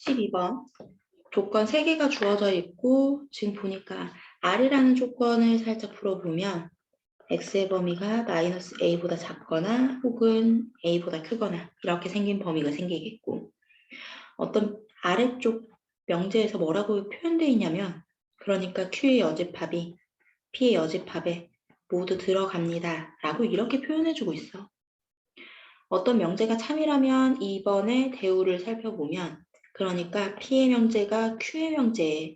12번 조건 3개가 주어져 있고 지금 보니까 R이라는 조건을 살짝 풀어보면 X의 범위가 마이너스 A보다 작거나 혹은 A보다 크거나 이렇게 생긴 범위가 생기겠고 어떤 아래쪽 명제에서 뭐라고 표현되어 있냐면 그러니까 Q의 여집합이 P의 여집합에 모두 들어갑니다 라고 이렇게 표현해주고 있어. 어떤 명제가 참이라면 2번의 대우를 살펴보면 그러니까 P의 명제가 Q의 명제에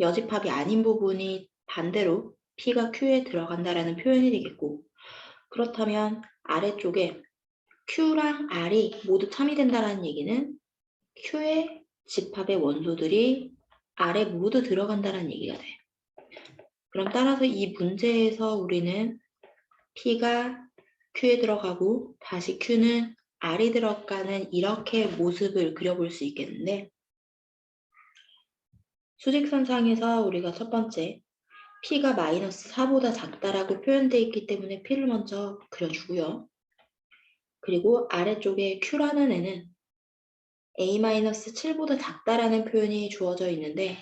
여집합이 아닌 부분이 반대로 P가 Q에 들어간다라는 표현이 되겠고 그렇다면 아래쪽에 Q랑 R이 모두 참이 된다는 얘기는 Q의 집합의 원소들이 R에 모두 들어간다는 얘기가 돼. 그럼 따라서 이 문제에서 우리는 P가 Q에 들어가고 다시 Q는 R이 들어가는 이렇게 모습을 그려볼 수 있겠는데 수직선상에서 우리가 첫 번째 P가 마이너스 4보다 작다라고 표현되어 있기 때문에 P를 먼저 그려주고요. 그리고 아래쪽에 Q라는 애는 A-7보다 작다라는 표현이 주어져 있는데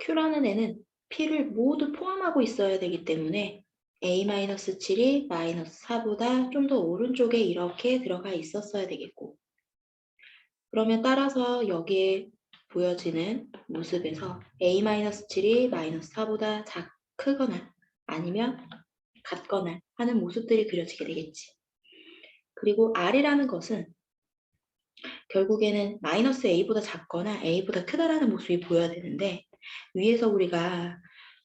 Q라는 애는 P를 모두 포함하고 있어야 되기 때문에 A-7이 마이너스 4보다 좀 더 오른쪽에 이렇게 들어가 있었어야 되겠고 그러면 따라서 여기에 보여지는 모습에서 A-7이 마이너스 4보다 크거나 아니면 같거나 하는 모습들이 그려지게 되겠지. 그리고 R이라는 것은 결국에는 마이너스 A보다 작거나 A보다 크다라는 모습이 보여야 되는데 위에서 우리가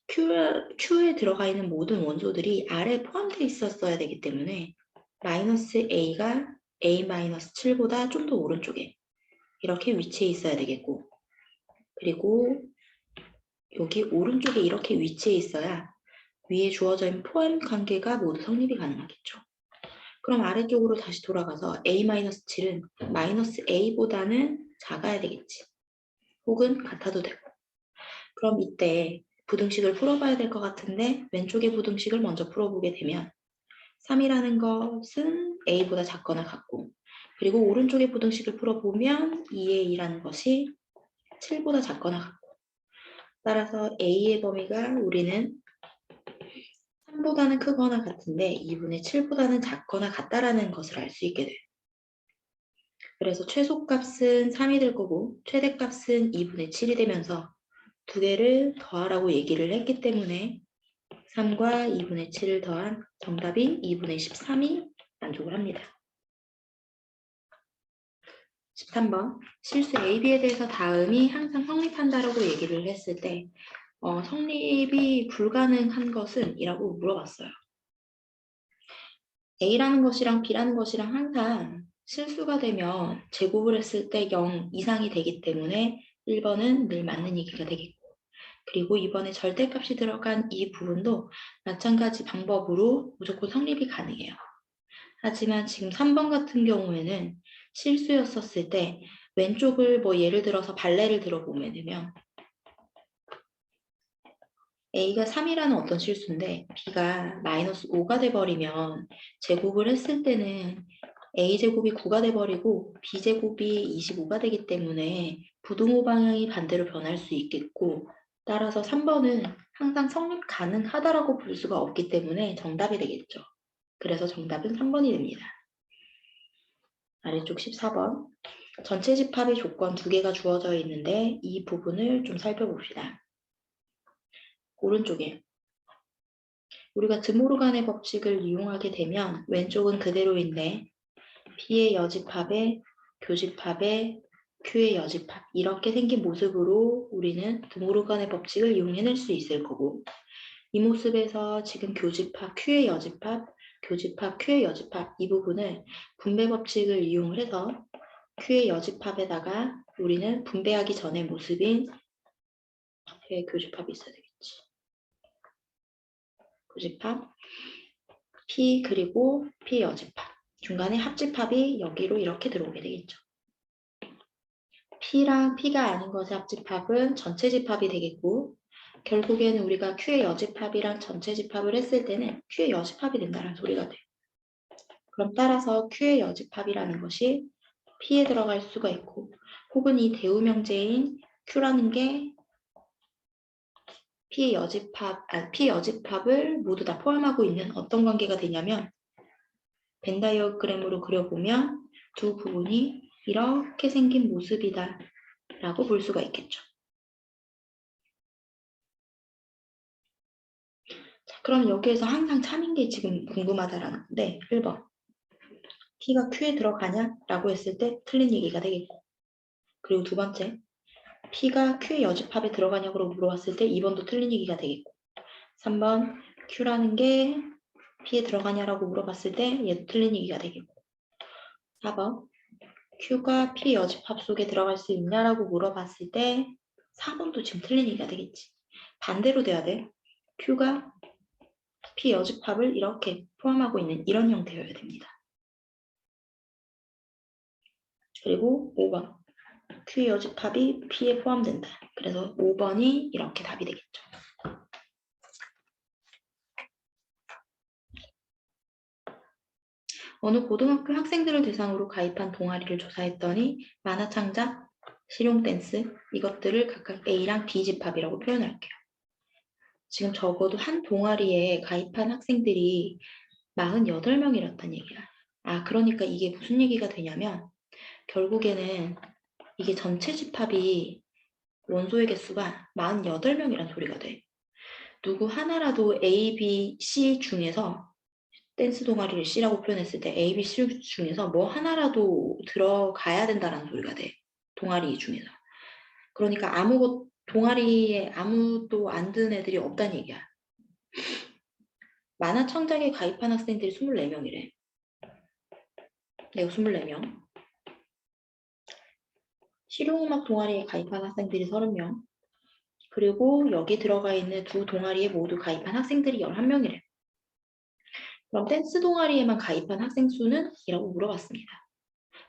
Q에 들어가 있는 모든 원소들이 R에 포함되어 있었어야 되기 때문에 마이너스 A가 A-7보다 좀 더 오른쪽에 이렇게 위치해 있어야 되겠고 그리고 여기 오른쪽에 이렇게 위치해 있어야 위에 주어져 있는 포함 관계가 모두 성립이 가능하겠죠. 그럼 아래쪽으로 다시 돌아가서 A-7은 마이너스 A보다는 작아야 되겠지. 혹은 같아도 되고. 그럼 이때 부등식을 풀어봐야 될 것 같은데 왼쪽의 부등식을 먼저 풀어보게 되면 3이라는 것은 A보다 작거나 같고 그리고 오른쪽의 부등식을 풀어보면 2의 2라는 것이 7보다 작거나 같고 따라서 A의 범위가 우리는 3보다는 크거나 같은데 2분의 7보다는 작거나 같다라는 것을 알 수 있게 돼요. 그래서 최소값은 3이 될 거고 최대값은 2분의 7이 되면서 두 개를 더하라고 얘기를 했기 때문에 3과 2분의 7을 더한 정답이 2분의 13이 만족을 합니다. 13번 실수 A, B에 대해서 다음이 항상 성립한다라고 얘기를 했을 때 성립이 불가능한 것은? 이라고 물어봤어요. A라는 것이랑 B라는 것이랑 항상 실수가 되면 제곱을 했을 때 0 이상이 되기 때문에 1번은 늘 맞는 얘기가 되겠고 그리고 이번에 절대값이 들어간 이 부분도 마찬가지 방법으로 무조건 성립이 가능해요. 하지만 지금 3번 같은 경우에는 실수였었을 때 왼쪽을 예를 들어서 발레를 들어보면 되면 A가 3이라는 어떤 실수인데 B가 마이너스 5가 돼버리면 제곱을 했을 때는 A제곱이 9가 돼버리고 B제곱이 25가 되기 때문에 부등호 방향이 반대로 변할 수 있겠고 따라서 3번은 항상 성립 가능하다라고 볼 수가 없기 때문에 정답이 되겠죠. 그래서 정답은 3번이 됩니다. 아래쪽 14번 전체 집합의 조건 2개가 주어져 있는데 이 부분을 좀 살펴봅시다. 오른쪽에 우리가 드모르간의 법칙을 이용하게 되면 왼쪽은 그대로인데 P의 여집합에 교집합에 Q의 여집합 이렇게 생긴 모습으로 우리는 드모르간의 법칙을 이용해낼 수 있을 거고 이 모습에서 지금 교집합 Q의 여집합 교집합 Q의 여집합 이 부분을 분배 법칙을 이용을 해서 Q의 여집합에다가 우리는 분배하기 전의 모습인 Q의 교집합이 있어야 되겠지. 교집합 P 그리고 P 여집합 중간에 합집합이 여기로 이렇게 들어오게 되겠죠. P랑 P가 아닌 것의 합집합은 전체 집합이 되겠고 결국에는 우리가 Q의 여집합이랑 전체 집합을 했을 때는 Q의 여집합이 된다는 소리가 돼요. 그럼 따라서 Q의 여집합이라는 것이 P에 들어갈 수가 있고, 혹은 이 대우명제인 Q라는 게 P의 여집합을 모두 다 포함하고 있는 어떤 관계가 되냐면, 벤 다이어그램으로 그려보면 두 부분이 이렇게 생긴 모습이다 라고 볼 수가 있겠죠. 자, 그럼 여기에서 항상 참인 게 지금 궁금하다라는 건데 1번 T가 Q에 들어가냐? 라고 했을 때 틀린 얘기가 되겠고, 그리고 두 번째 P가 Q의 여집합에 들어가냐고 물어봤을 때 2번도 틀린 얘기가 되겠고, 3번 Q라는 게 P에 들어가냐라고 물어봤을 때 얘도 틀린 얘기가 되겠고, 4번 Q가 P의 여집합 속에 들어갈 수 있냐라고 물어봤을 때 4번도 지금 틀린 얘기가 되겠지. 반대로 돼야 돼. Q가 P 여집합을 이렇게 포함하고 있는 이런 형태여야 됩니다. 그리고 5번 Q 여집합이 P에 포함된다. 그래서 5번이 이렇게 답이 되겠죠. 어느 고등학교 학생들을 대상으로 가입한 동아리를 조사했더니 만화창작, 실용댄스 이것들을 각각 A랑 B 집합이라고 표현할게요. 지금 적어도 한 동아리에 가입한 학생들이 48명이랬단 얘기야. 아, 그러니까 이게 무슨 얘기가 되냐면 결국에는 이게 전체 집합이 원소의 개수가 48명이란 소리가 돼. 누구 하나라도 A, B, C 중에서 댄스 동아리를 C라고 표현했을 때 A, B, C 중에서 뭐 하나라도 들어가야 된다는 소리가 돼. 동아리 중에서. 그러니까 동아리에 아무도 안 든 애들이 없다는 얘기야. 만화청작에 가입한 학생들이 24명이래. 내가 24명. 실용음악 동아리에 가입한 학생들이 30명. 그리고 여기 들어가 있는 두 동아리에 모두 가입한 학생들이 11명이래. 그럼 댄스 동아리에만 가입한 학생 수는? 이라고 물어봤습니다.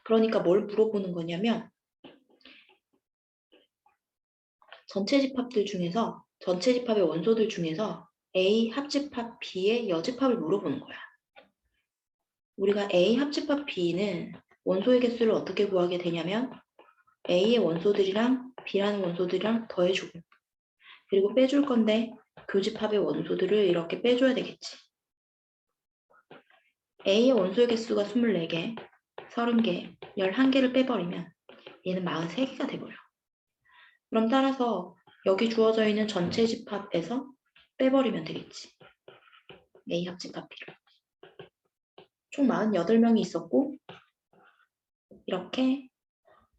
그러니까 뭘 물어보는 거냐면 전체 집합의 원소들 중에서 A 합집합 B의 여집합을 물어보는 거야. 우리가 A 합집합 B는 원소의 개수를 어떻게 구하게 되냐면 A의 원소들이랑 B라는 원소들이랑 더해주고, 그리고 빼줄 건데 교집합의 원소들을 이렇게 빼줘야 되겠지. A의 원소의 개수가 24개, 30개, 11개를 빼버리면 얘는 43개가 돼버려. 그럼 따라서 여기 주어져 있는 전체 집합에서 빼버리면 되겠지. A 합집합 B를. 총 48명이 있었고 이렇게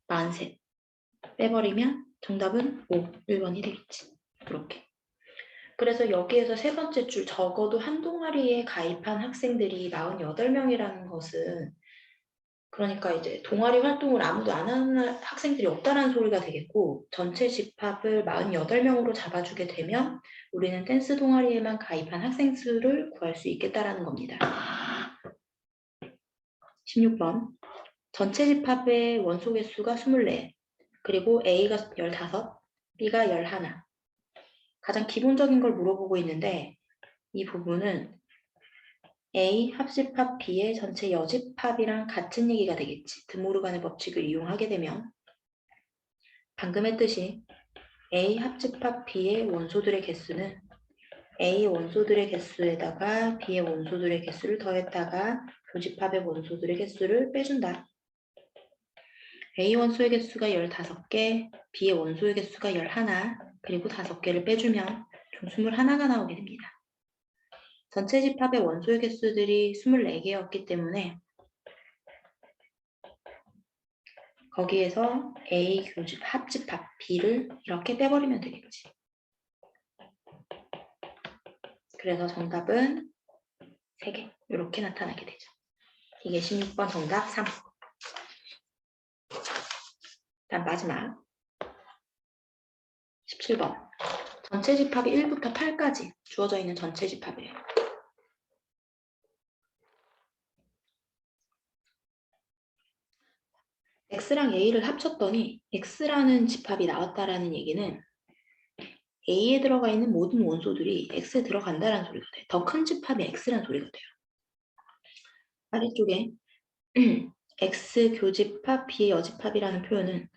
43. 빼버리면 정답은 5, 1번이 되겠지. 이렇게. 그래서 여기에서 세 번째 줄 적어도 한 동아리에 가입한 학생들이 48명이라는 것은 그러니까 이제 동아리 활동을 아무도 안 하는 학생들이 없다는 소리가 되겠고, 전체 집합을 48명으로 잡아주게 되면 우리는 댄스 동아리에만 가입한 학생 수를 구할 수 있겠다라는 겁니다. 16번 전체 집합의 원소 개수가 24, 그리고 A가 15, B가 11. 가장 기본적인 걸 물어보고 있는데 이 부분은 A 합집합 B의 전체 여집합이랑 같은 얘기가 되겠지. 드모르간의 법칙을 이용하게 되면 방금 했듯이 A 합집합 B의 원소들의 개수는 A 원소들의 개수에다가 B의 원소들의 개수를 더했다가 교집합의 원소들의 개수를 빼준다. A 원소의 개수가 15개, B의 원소의 개수가 11, 그리고 5개를 빼주면 총 21가 나오게 됩니다. 전체 집합의 원소의 개수들이 24개였기 때문에 거기에서 A 교집 합집합 B를 이렇게 빼버리면 되겠지. 그래서 정답은 3개 이렇게 나타나게 되죠. 이게 16번 정답 3. 다음 마지막 17번 전체 집합이 1부터 8까지 주어져 있는 전체 집합이에요. X랑 A를 합쳤더니 X라는 집합이 나왔다라는 얘기는 A에 들어가 있는 모든 원소들이 X에 들어간다는 소리가 돼. 더 큰 집합이 X라는 소리가 돼요. 아래쪽에 X 교집합 B의 여집합이라는 표현은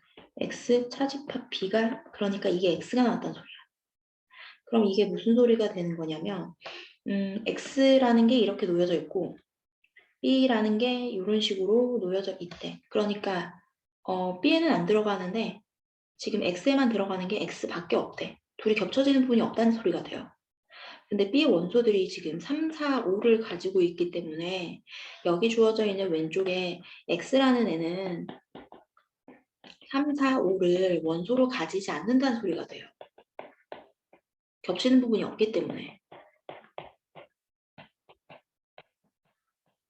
X 차집합 B가 그러니까 이게 X가 나왔다는 소리야. 그럼 이게 무슨 소리가 되는 거냐면 X라는 게 이렇게 놓여져 있고 B라는 게 이런 식으로 놓여져 있대. 그러니까 B에는 안 들어가는데 지금 X에만 들어가는 게 X밖에 없대. 둘이 겹쳐지는 부분이 없다는 소리가 돼요. 근데 B의 원소들이 지금 3, 4, 5를 가지고 있기 때문에 여기 주어져 있는 왼쪽에 X라는 애는 3, 4, 5를 원소로 가지지 않는다는 소리가 돼요. 겹치는 부분이 없기 때문에.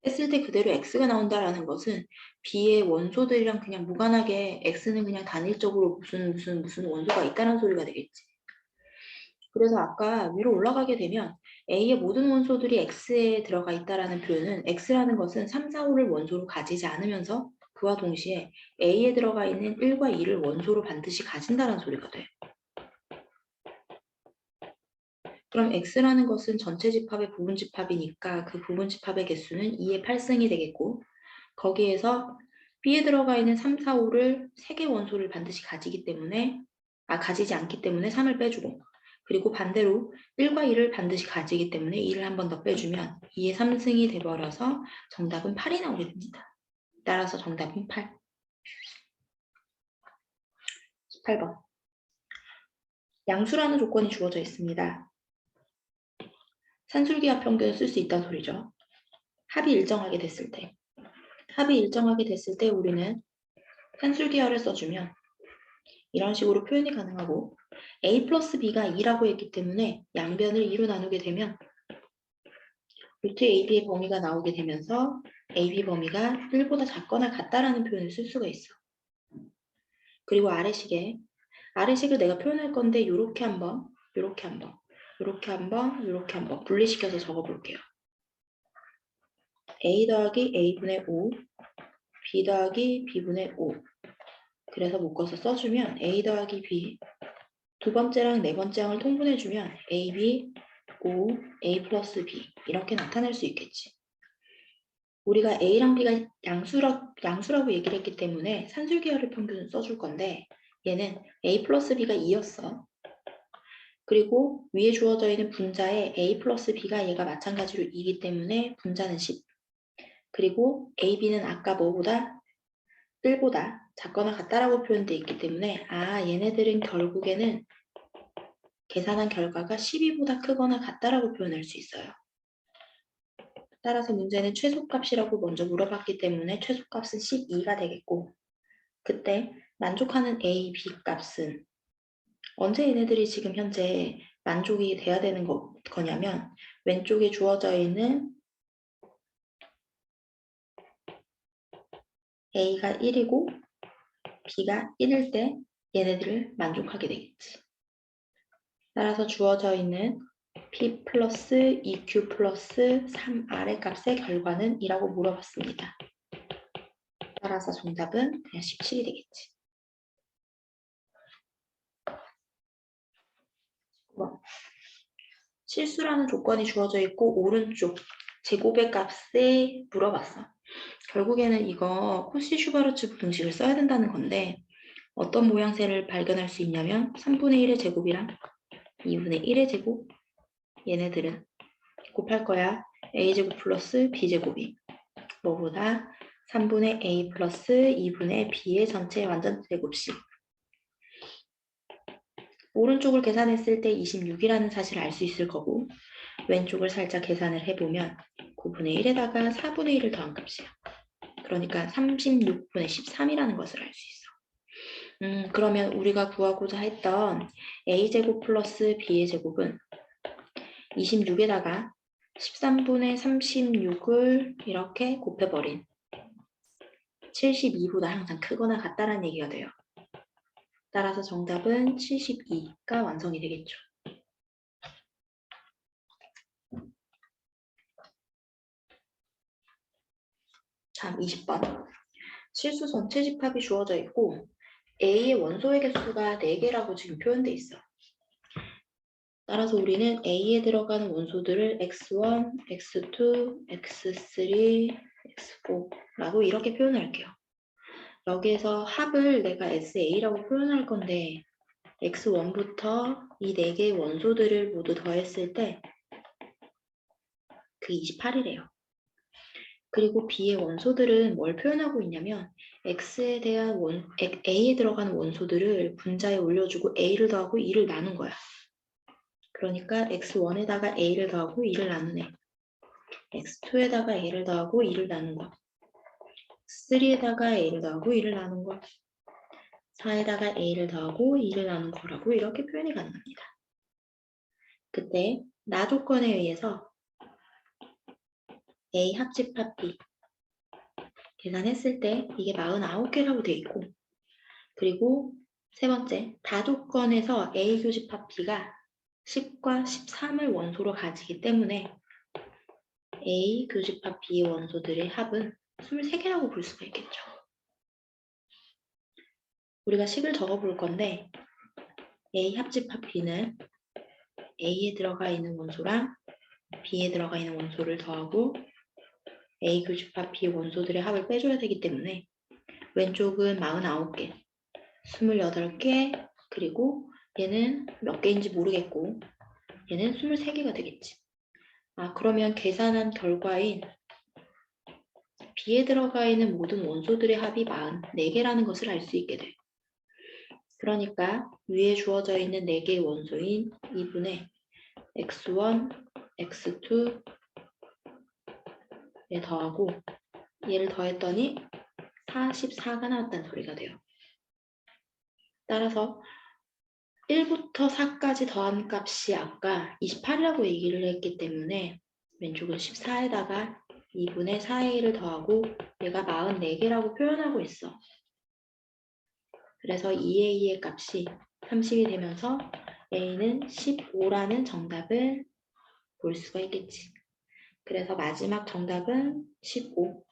했을 때 그대로 X가 나온다라는 것은 B의 원소들이랑 그냥 무관하게 X는 그냥 단일적으로 무슨 원소가 있다는 소리가 되겠지. 그래서 아까 위로 올라가게 되면 A의 모든 원소들이 X에 들어가 있다라는 표현은 X라는 것은 3, 4, 5를 원소로 가지지 않으면서 그와 동시에 A에 들어가 있는 1과 2를 원소로 반드시 가진다는 소리가 돼. 그럼 X라는 것은 전체 집합의 부분 집합이니까 그 부분 집합의 개수는 2의 8승이 되겠고 거기에서 B에 들어가 있는 3, 4, 5를 3개 원소를 반드시 가지지 않기 때문에 3을 빼주고 그리고 반대로 1과 2를 반드시 가지기 때문에 2를 한 번 더 빼주면 2의 3승이 돼버려서 정답은 8이 나오게 됩니다. 따라서 정답은 8. 18번. 양수라는 조건이 주어져 있습니다. 산술기합 평균을 쓸 수 있다는 소리죠. 합이 일정하게 됐을 때. 합이 일정하게 됐을 때 우리는 산술기하를 써주면 이런 식으로 표현이 가능하고 A 플러스 B가 2라고 했기 때문에 양변을 2로 나누게 되면 루트 AB의 범위가 나오게 되면서 AB 범위가 1보다 작거나 같다라는 표현을 쓸 수가 있어. 그리고 아래식을 내가 표현할 건데 이렇게 한번 분리시켜서 적어볼게요. A 더하기 A분의 5, B 더하기 B분의 5. 그래서 묶어서 써주면 A 더하기 B 두 번째랑 네 번째 항을 통분해주면 AB, 5, A 플러스 B 이렇게 나타낼 수 있겠지. 우리가 A랑 B가 양수라고 얘기를 했기 때문에 산술계열의 평균을 써줄 건데 얘는 A 플러스 B가 2였어. 그리고 위에 주어져 있는 분자에 A 플러스 B가 얘가 마찬가지로 2이기 때문에 분자는 10. 그리고 AB는 아까 뭐보다 1보다 작거나 같다라고 표현되어 있기 때문에 얘네들은 결국에는 계산한 결과가 12보다 크거나 같다라고 표현할 수 있어요. 따라서 문제는 최소값이라고 먼저 물어봤기 때문에 최소값은 12가 되겠고 그때 만족하는 A, B 값은 언제 얘네들이 지금 현재 만족이 돼야 되는 거냐면 왼쪽에 주어져 있는 A가 1이고 B가 1일 때 얘네들을 만족하게 되겠지. 따라서 주어져 있는 P 플러스 2Q 플러스 3R의 값의 결과는 2라고 물어봤습니다. 따라서 정답은 그냥 17이 되겠지. 실수라는 조건이 주어져 있고 오른쪽 제곱의 값에 물어봤어. 결국에는 이거 코시-슈바르츠 부등식을 써야 된다는 건데 어떤 모양새를 발견할 수 있냐면 3분의 1의 제곱이랑 2분의 1의 제곱 얘네들은 곱할 거야. a제곱 플러스 b제곱이 뭐보다 3분의 a 플러스 2분의 b의 전체 완전 제곱씩 오른쪽을 계산했을 때 26이라는 사실을 알 수 있을 거고 왼쪽을 살짝 계산을 해보면 9분의 1에다가 4분의 1을 더한 값이야. 그러니까 36분의 13이라는 것을 알 수 있어. 그러면 우리가 구하고자 했던 a제곱 플러스 b의 제곱은 26에다가 13분의 36을 이렇게 곱해버린 72보다 항상 크거나 같다라는 얘기가 돼요. 따라서 정답은 72가 완성이 되겠죠. 다음 20번. 실수 전체 집합이 주어져 있고 A의 원소의 개수가 4개라고 지금 표현돼 있어. 따라서 우리는 A에 들어가는 원소들을 x1, x2, x3, x4라고 이렇게 표현할게요. 여기에서 합을 내가 SA라고 표현할 건데 x1부터 이 4개의 원소들을 모두 더했을 때 그 28이래요. 그리고 B의 원소들은 뭘 표현하고 있냐면 X에 대한 A에 들어가는 원소들을 분자에 올려주고 A를 더하고 2를 나눈 거야. 그러니까 X1에다가 A를 더하고 2를 나누네. X2에다가 A를 더하고 2를 나눈 거. X3에다가 A를 더하고 2를 나눈 거. 4에다가 A를 더하고 2를 나눈 거라고 이렇게 표현이 가능합니다. 그때 나 조건에 의해서 A 합집합 B 계산했을 때 이게 49개라고 돼 있고 그리고 세 번째 다조건에서 A 교집합 B가 10과 13을 원소로 가지기 때문에 A 교집합 B의 원소들의 합은 23개라고 볼 수가 있겠죠. 우리가 식을 적어 볼 건데 A 합집합 B는 A에 들어가 있는 원소랑 B에 들어가 있는 원소를 더하고 A 교집합 B의 원소들의 합을 빼줘야 되기 때문에 왼쪽은 49개, 28개, 그리고 얘는 몇 개인지 모르겠고 얘는 23개가 되겠지. 그러면 계산한 결과인 B에 들어가 있는 모든 원소들의 합이 44개라는 것을 알 수 있게 돼. 그러니까 위에 주어져 있는 4개의 원소인 2분의 x1, x2에 더하고 얘를 더했더니 44가 나왔다는 소리가 돼요. 따라서 1부터 4까지 더한 값이 아까 28이라고 얘기를 했기 때문에 왼쪽은 14에다가 2분의 4의 1을 더하고 얘가 44개라고 표현하고 있어. 그래서 2A의 값이 30이 되면서 A는 15라는 정답을 볼 수가 있겠지. 그래서 마지막 정답은 15.